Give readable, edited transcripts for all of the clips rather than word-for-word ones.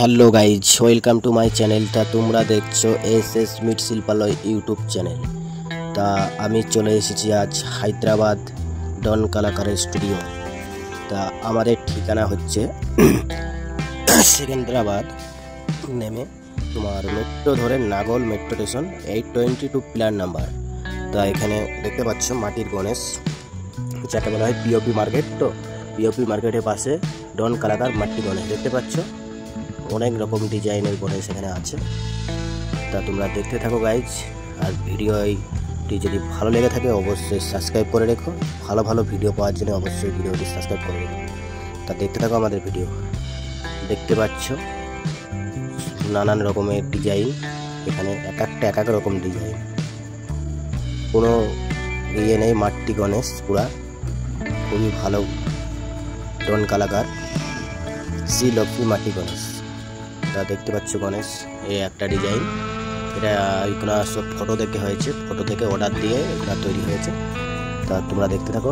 Hello guys, welcome to my channel. তা তোমরা দেখছো এস মৃৎশিল্পালয় ইউটিউব চ্যানেল। তা আমি চলে এসেছি আজ হায়দ্রাবাদ ডন কালাকারের স্টুডিও। তা আমাদের ঠিকানা হচ্ছে সেকেন্দ্রাবাদ নেমে তোমার মেট্রো ধরে নাগল মেট্রো স্টেশন 822 প্ল্যান নাম্বার। তা এখানে দেখতে পাচ্ছ মাটির গণেশ, যাকে বলা হয় পিওপি মার্কেট। তো পিওপি মার্কেটের পাশে ডন কালাকার মাটির গণেশ দেখতে পাচ্ছ। অনেক রকম ডিজাইনের গণেশ এখানে আছে। তা তোমরা দেখতে থাকো গাইজ। আর ভিডিওটি যদি ভালো লেগে থাকে অবশ্যই সাবস্ক্রাইব করে রেখো। ভালো ভালো ভিডিও পাওয়ার জন্য অবশ্যই ভিডিওটি সাবস্ক্রাইব করে রেখো। তা দেখতে থাকো আমাদের ভিডিও। দেখতে পাচ্ছ নানান রকমের ডিজাইন, এখানে এক এক রকম ডিজাইন, কোনো ইয়ে নেই। মাটি গণেশ পুরা খুবই ভালো ডন কালাকার শ্রী লক্ষ্মী মাটি গণেশ। তা দেখতে পাচ্ছ গণেশ, এই একটা ডিজাইন। এটা এগুলো সব ফটো দেখে হয়েছে, ফটো থেকে অর্ডার দিয়ে এটা তৈরি হয়েছে। তা তোমরা দেখতে থাকো।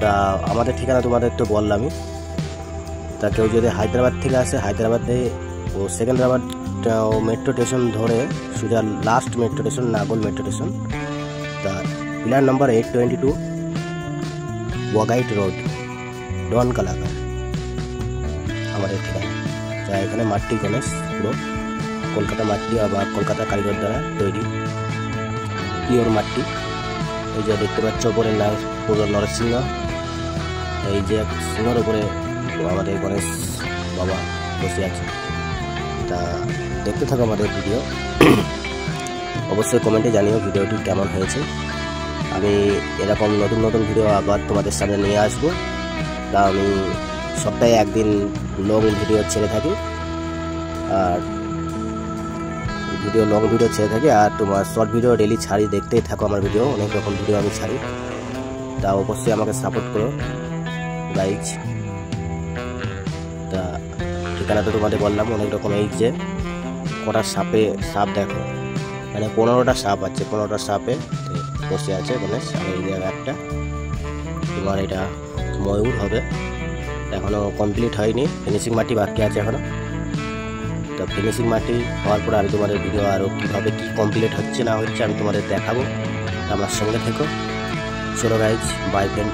তা আমাদের ঠিকানা তোমাদের তো বললামই। তা কেউ যদি হায়দ্রাবাদ থেকে আসে, হায়দ্রাবাদে ও সেকেন্দ্রাবাদ মেট্রো স্টেশন ধরে সোজা লাস্ট মেট্রো স্টেশন নাগল মেট্রো স্টেশন। তা প্ল্যান নাম্বার 822 ওয়াগাইট রোড ডন কালাকার আমাদের ঠিকানা। তা এখানে মাটি গণেশ পুরো কলকাতা মাটি আবার কলকাতা কারিগর দ্বারা তৈরি পিওর মাটি। এই যে দেখতে পাচ্ছ ওপরে পুরো নরসিংহ, এই যে সিংহর উপরে আমাদের গণেশ বাবা বসে আছে। তা দেখতে থাকো আমাদের ভিডিও। অবশ্যই কমেন্টে জানিও ভিডিওটি কেমন হয়েছে। আমি এরকম নতুন নতুন ভিডিও আবার তোমাদের সামনে নিয়ে আসবো। তা আমি সপ্তাহে একদিন লং ভিডিও ছেড়ে থাকি, আর লং ভিডিও ছেড়ে থাকি। আর তোমার শর্ট ভিডিও ডেলি ছাড়ি, দেখতেই থাকো আমার ভিডিও। অনেক রকম ভিডিও আমি ছাড়ি। তা অবশ্যই আমাকে সাপোর্ট করো গাইজ। তা ঠিকানা তো তোমাদের বললাম অনেক রকম। এই যে কটা সাপ দেখো, মানে 15টা সাপ আছে, 15টা সাপে বসে আছে গণেশ। আর এই জায়গা একটা তোমার এটা ময়ূর হবে, এখনো কমপ্লিট হয়নি, ফিনিশিং মাটি বাকি আছে এখনো। তো ফিনিশিং মাটি হওয়ার পরে আমি তোমাদের ভিডিও আরও কীভাবে কী কমপ্লিট হচ্ছে না হচ্ছে আমি তোমাদের দেখাবো। আমার সঙ্গে থেকো। চলো গাইজ, বাই ফ্রেন্ড।